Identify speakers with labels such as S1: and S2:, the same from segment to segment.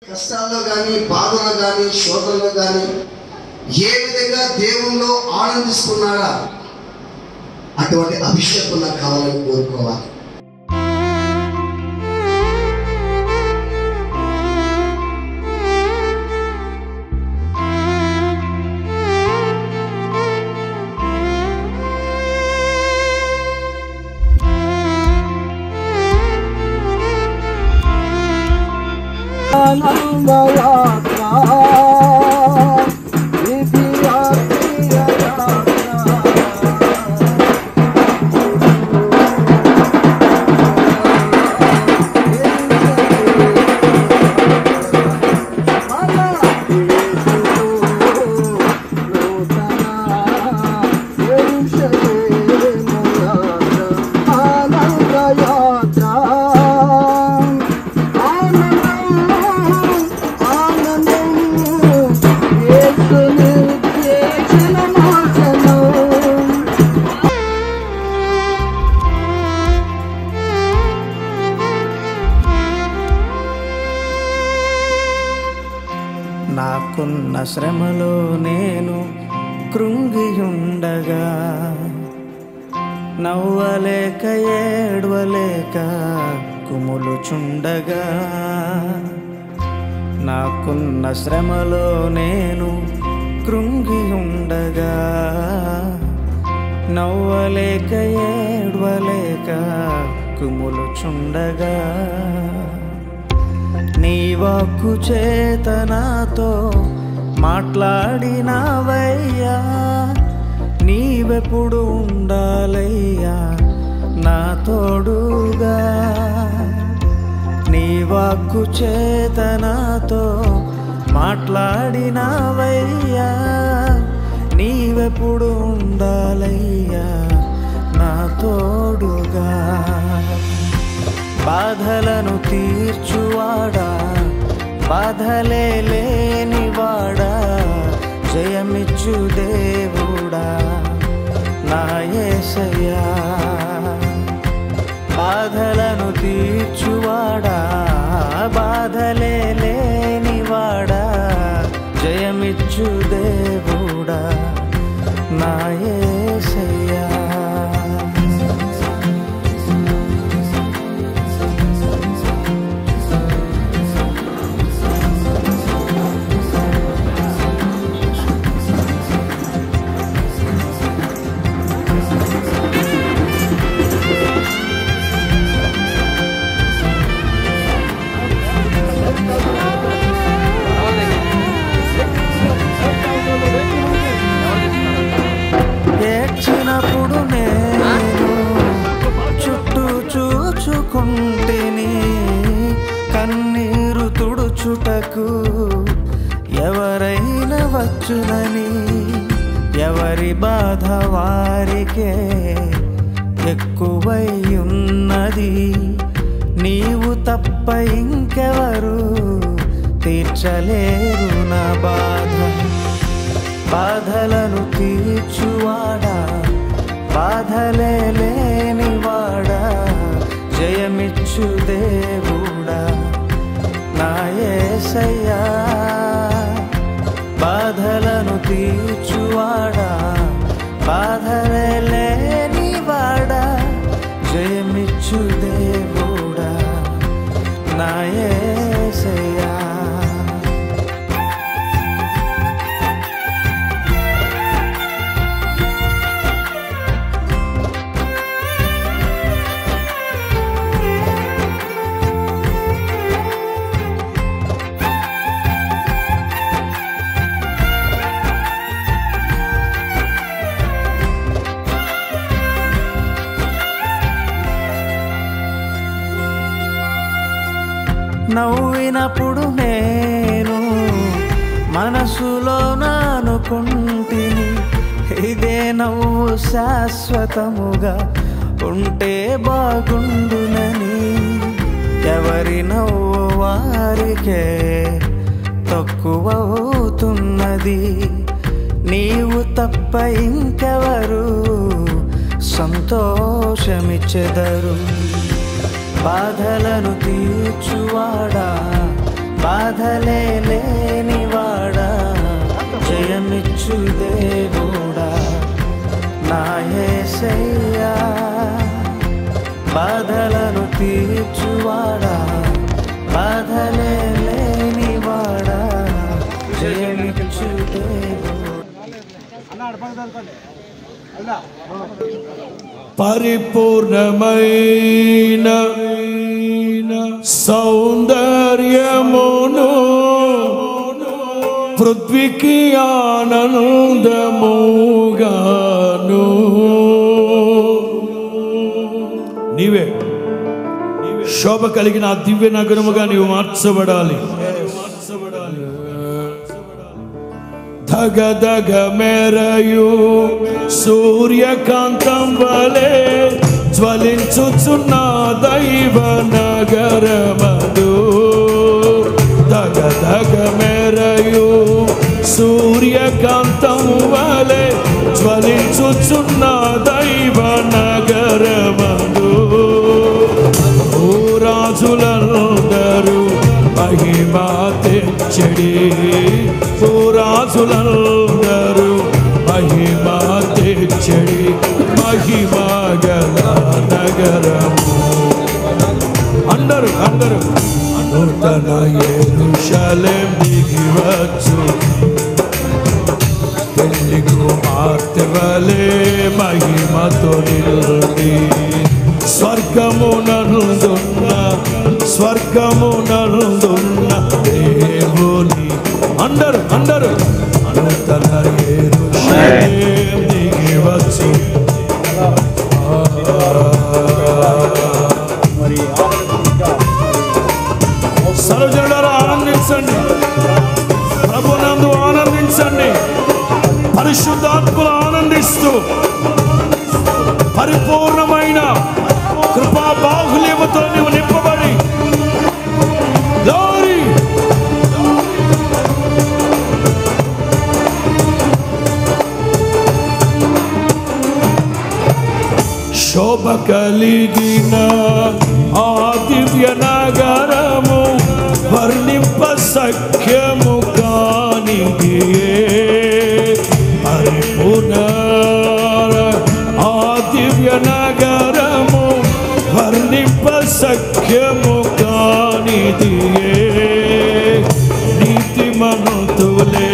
S1: కష్టాల్లో కానీ, బాధల్లో కానీ, శోధనలో కానీ ఏ విధంగా దేవుల్లో ఆనందిస్తున్నాడా అటువంటి అభిషేకం నాకు కావాలని కోరుకోవాలి.
S2: నాకున్న శ్రమలో నేను కృంగియుండగా, నవ్వలేక ఏడవలేక కుములుచుండగా, నాకున్న శ్రమలో నేను కృంగియుండగా, నవ్వలేక ఏడవలేక కుములుచుండగా, నీ వాక్కు చేత నాతో మాట్లాడినావయ్యా, నీవెప్పుడు ఉండాలయ్యా నా తోడుగా. నీ వాక్కు చేత నాతో మాట్లాడినావయ్యా, నీవెప్పుడు ఉండాలయ్యా నా తోడుగా. బాధలను తీర్చువాడా, బాధలే లేనివాడా, జయమిచ్చు దేవుడా నా యేసయ్యా. బాధలను తీర్చువాడా, బాధలే లేనివాడా, జయమిచ్చు దేవుడా నా యేసయ్యా. ఏడ్చినప్పుడు నేను చుట్టూ చూచుకుంటేని, కన్నీరు తుడుచుటకు ఎవరైనా వచ్చునని, ఎవరి బాధ వారికే ఎక్కువై ఉన్నది, నీవు తప్ప ఇంకెవరు తీర్చలేరు నా బాధ. బాధలను తీర్చువాడా, బాధలే లేనివాడా, జయమిచ్చు దేవుడా నా యేసయ్యా. బాధలను తీర్చువాడా, బాధలే లేనివాడా, జయమిచ్చు దేవుడా నా యేసయ్యా. నవ్వినప్పుడు నేను మనసులో నానుకుంటిని, ఇదే నవ్వు శాశ్వతముగా ఉంటే బాగుండునని. ఎవరి నవ్వు వారికే తక్కువవుతున్నది, నీవు తప్ప ఇంకెవరు సంతోషమిచ్చెదరు. బాధలను తీర్చువాడా, బాధలే లేనివాడా, జయమిచ్చు దేవుడా నా యేసయ్యా. బాధలను తీర్చువాడా, బాధలే లేనివాడా, జయమిచ్చు దేవుడా.
S3: పరిపూర్ణమైన సౌందర్యమును పృథ్వీకి ఆనందముగాను నీవే శోభ కలిగిన దివ్య నగరముగా నీవు మార్చబడాలి. ధగధగ మెరయు సూర్యకాంతం వలె జ్వలించుచున్న దైవ నగరమదు. ధగధగ మెరయు సూర్యకాంతం వలె జ్వలించుచున్న దైవ నగరమదు. ఓ రాజులందరూ మహిమా తెచ్చడి, ఓ రాజులందరూ మహిమా తెచ్చడి, మహిమా గల నగరము. అందరూ అందరూ నూతన యెరూషలేం దిగివచ్చు, పెళ్లి కుమార్తె వలె మహిమతో నిండి. స్వర్గమునందున్న దేవుని అందరూ అందరూ నూతన యెరూషలేం దిగివచ్చు. సర్వజనులారా ఆనందించండి, ప్రభునందు ఆనందించండి. పరిశుద్ధాత్మలు ఆనందిస్తూ పరిపూర్ణమైన కృపా బాహుల్యముతో నీవు నింపబడి గ్లోరీ శోభ కలిగిన ఆ దివ్య నగరము వర్ణింప సఖ్యము కానిది. పరిపూర్ణ ఆ దివ్య నగరము వర్ణింప సఖ్యము కానిది. నీతిమంతులే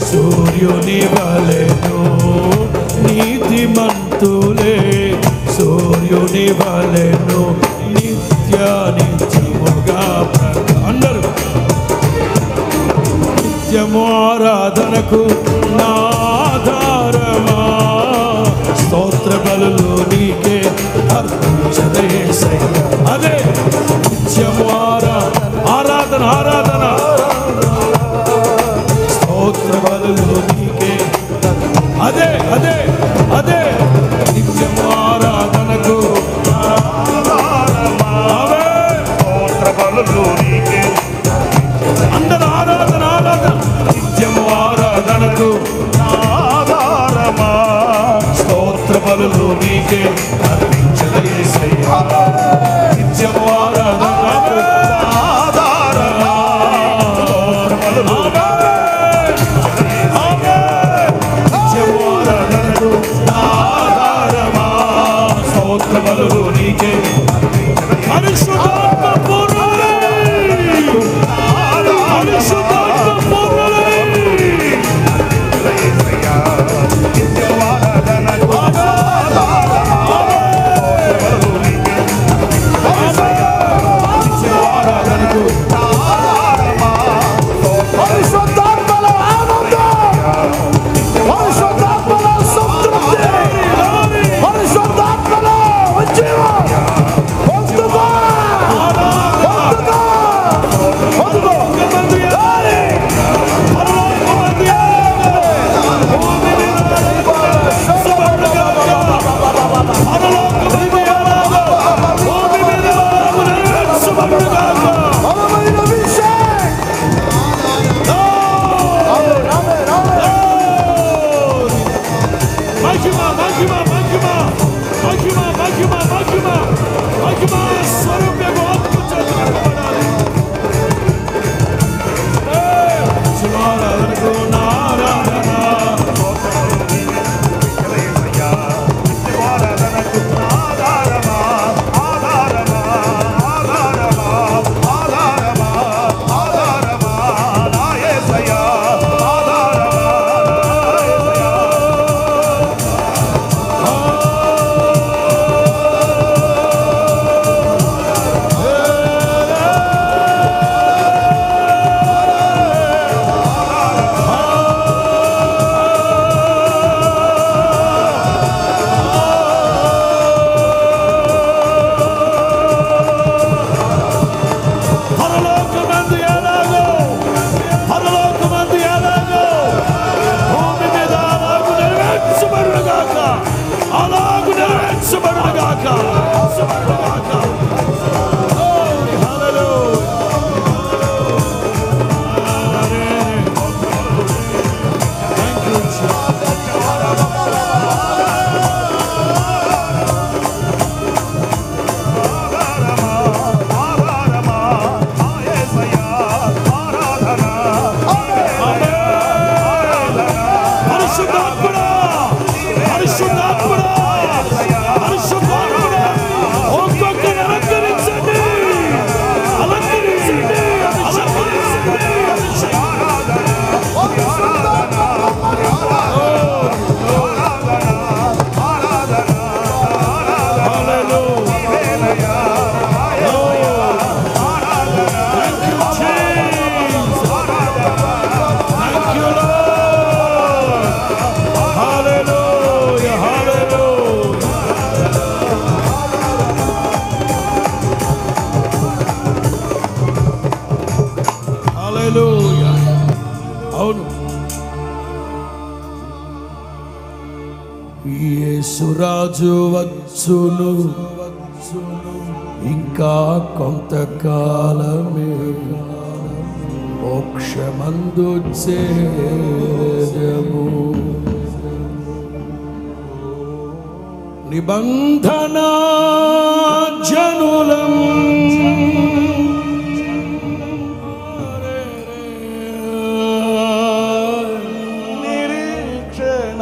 S3: సూర్యుని వలెను, నీతిమంతులే సూర్యుని వలెను నిత్యముగా. అందరూ నిత్యము ఆరాధనకు నాధారమా, స్తోత్ర బలులు నీకే అర్పించదేశయ్య. అదే నిత్యము ఆరాధన ఆరాధన, స్తోత్ర బలులు నీకే. అదే అదే అదే నిత్యము ఆరాధనకు అందరూ ఆరాధన ఆరాధన, నిత్యము ఆరాధనకు ఆధారమా, స్తోత్ర బలులు నీకే అర్పించదేశయ్య. నిత్యము ఆరాధనకు ఆధారమా, నిత్యము ఆరాధనకు ఆధారమా, స్తోత్ర బలులు నీకే. పరిశుద్ధాత్మ పూర్ణులై, పరిశుద్ధాత్మ పూర్ణులై, పరిశుద్ధాత్మలో ఆనందం, పరిశుద్ధాత్మలో సంతృప్తి, పరిశుద్ధాత్మలో ఉజ్జీవం. పొందుకో పొందుకో పొందుకో. అవును. యేసురాజు వచ్చును ఇంకా కొంతకాలమే, మోక్షమందు చేరము. నిబంధన జనులం నిరీక్షణ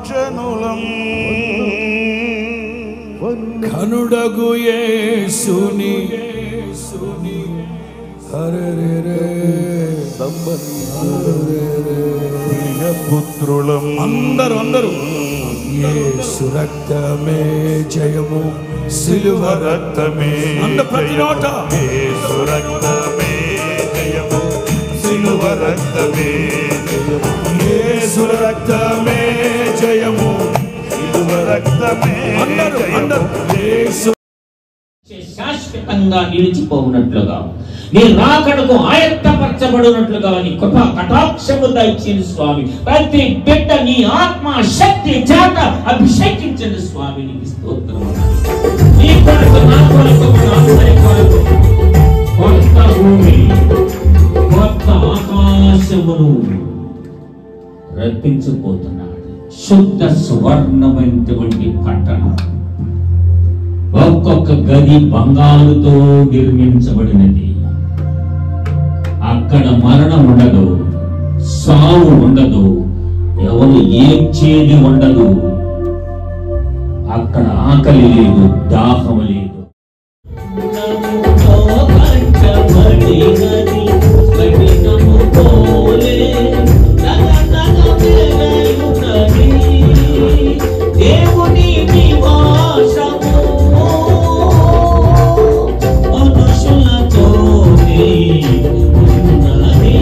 S3: జనులం కనుడగు యేసుని పుత్రులం అందరూ యేసు రక్తమే జయము, సిలువ రక్తమే ప్రతి నోట యేసు రక్తమే జయము, సిలువ రక్తమే యేసు రక్తమే జయము, సిలువ రక్తమే అందరూ యేసు
S4: శాశ్వతంగా నిలిచిపోవునట్లుగా, నీ రాకడకు ఆయత్తపరచబడినట్లుగా నీ కృప కటాక్షము దయచేయండి స్వామి. ప్రతి బిడ్డ నీ ఆత్మ శక్తి చేత అభిషేకించండి స్వామి. నీకు స్తోత్రం. నీ కొరకు, నా కొరకు, మన అందరి కొరకు కొత్త భూమి, కొత్త ఆకాశమును రప్పించబోతున్నాడు. శుద్ధ సువర్ణమైనటువంటి పట్టణం, ఒక్కొక్క గది బంగారుతో నిర్మించబడినది. అక్కడ మరణం ఉండదు, సావు ఉండదు, ఎవరు ఏడ్చేది ఉండదు. అక్కడ ఆకలి లేదు, దాహం లేదు. దేవుని నివాసము మనుషులతోనే ఉన్నది.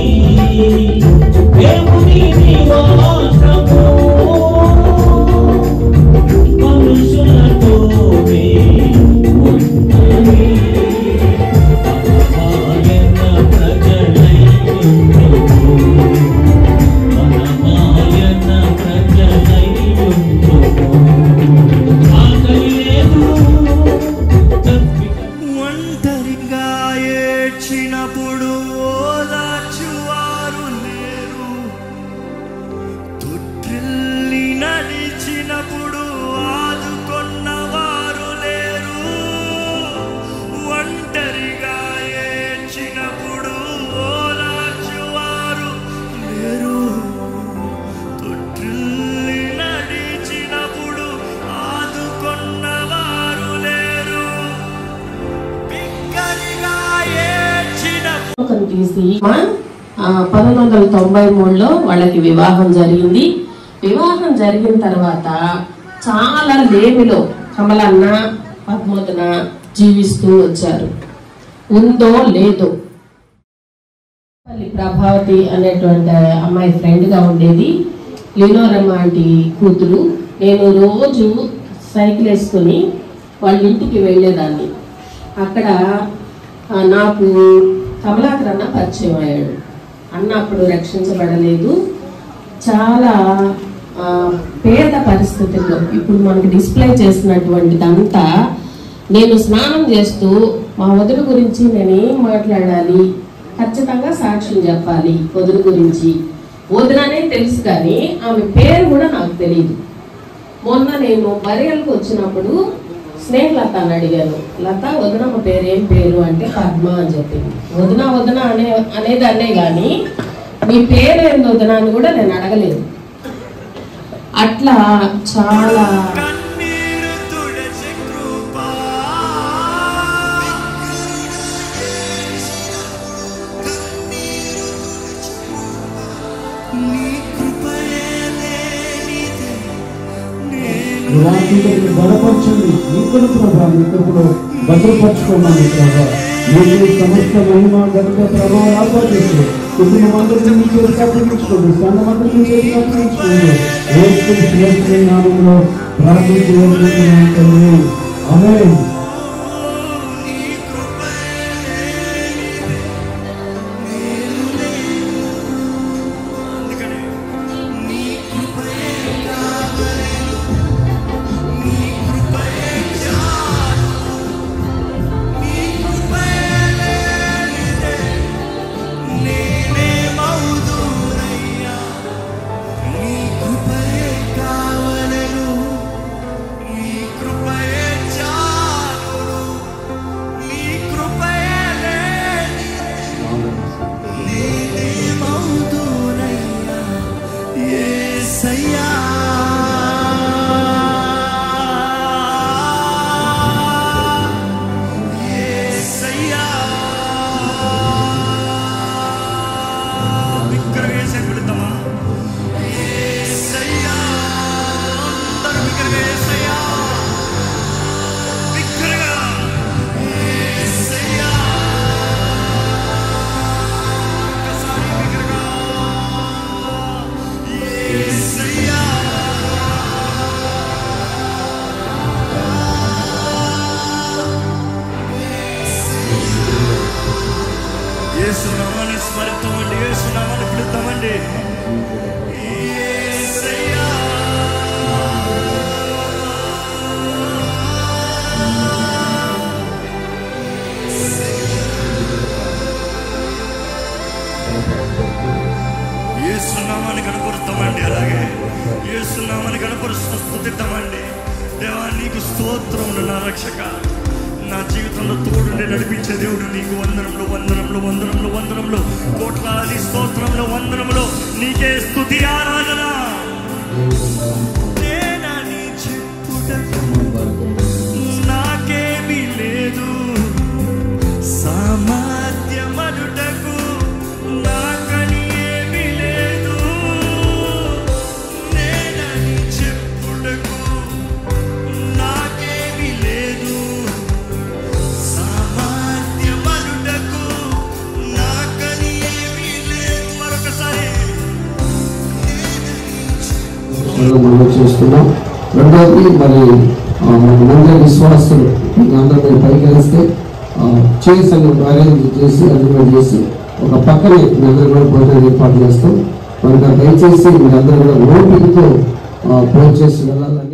S4: దేవుని నివాసము మనుషులతోనే ఉన్నది. మనమాయన ప్రజలై ఉందుము, మనమాయన ప్రజలై ఉందుము. ఆకలి లేదు,
S5: ఒంటరిగా ఏడ్చినప్పుడు ఓదార్చువారు లేరు, తొట్టిల్లి నడిచినప్పుడు ఆదుకొన్నవారు లేరు. ఒంటరిగా ఏడ్చినప్పుడు ఓదార్చువారు లేరు, తొట్టిల్లి నడిచినప్పుడు ఆదుకొన్నవారు లేరు.
S6: తీసి 1993లో వాళ్ళకి వివాహం జరిగింది. వివాహం జరిగిన తర్వాత చాలా లేమిలో కమలన్న పద్మోదన జీవిస్తూ వచ్చారు. ఉందో లేదో ప్రభావతి అనేటువంటి అమ్మాయి ఫ్రెండ్ గా ఉండేది, లీనోరమ్మ ఆంటీ కూతురు. నేను రోజు సైకిల్ వేసుకొని వాళ్ళ ఇంటికి వెళ్ళేదాన్ని. అక్కడ నాకు కమలాకర్ అన్న పరిచయం అయ్యాడు. అన్న అప్పుడు రక్షించబడలేదు, చాలా పేద పరిస్థితుల్లో. ఇప్పుడు మనకి డిస్ప్లే చేసినటువంటిదంతా నేను స్నానం చేస్తూ మా వదిన గురించి నేనేం మాట్లాడాలి, ఖచ్చితంగా సాక్ష్యం చెప్పాలి. వదిన గురించి వదిననే తెలుసు కానీ ఆమె పేరు కూడా నాకు తెలియదు. మొన్న నేను బరియల్కి వచ్చినప్పుడు స్నేహలత అని అడిగాను, లత వదినమ్మ పేరు ఏం పేరు అంటే పద్మ అని చెప్పింది. వదిన వదిన అనేదాన్నే కానీ మీ పేరు ఏంది వదిన అని కూడా నేను అడగలేదు. అట్లా చాలా
S7: బలపరచండి. ఇక్కడ ప్రభావ ఇక్కడ భద్రపరచుకోమని ప్రభావ మీకు సమస్త మహిమ గత ప్రభావం ఆపాదిస్తూ కుటుంబమందరినీ మీ చేసి అప్పగించుకోండి, సంఘమందరినీ మీ చేసి అప్పగించుకోండి. యేసు నామములో ప్రార్థించుకుంటున్నాను తండ్రి. ఆమేన్.
S5: యేసయ్యా బిగ్గరగా యేసయ్యా ఒక్కసారి బిగ్గరగా యేసయ్యా యేసు నామాన్ని స్మరిద్దామండి, యేసు నామాన్ని పిలుద్దామండి. యేసయ్యా యేసు నామాన్ని కనపరుస్తామండి. అలాగే యేసు నామాన్ని కనపరుస్తూ స్తుతిద్దామండి. దేవా నీకు స్తోత్రములు నా రక్షక, నా జీవితంలో తోడుండి నడిపించే దేవుడు నీకు వందనంలో వందనంలో వందనంలో వందనంలో కోట్లాది స్తోత్రంలో వందనంలో నీకే స్తుతి ఆరాధన. నేనని చెప్పుటకు నాకేమీ లేదు, సామర్థ్యమనుటకు నాకని ఏమీ లేదు. నేనని చెప్పుటకు నాకేమీ లేదు, సామర్థ్యమనుటకు నాకని ఏమీ లేదు. మరొకసారి
S7: మనం చేస్తున్నాం. రెండవది మరి మందిర విశ్వాసులు అందరూ మీరు పైకి కలిస్తే చేసి అరేంజ్ చేసి అరేంజ్మెంట్ చేసి ఒక పక్కనే మీ అందరూ కూడా భోజనం ఏర్పాటు చేస్తాం. కనుక దయచేసి మీరందరూ కూడా ఓపికతో భోజనం చేసి వెళ్ళాలని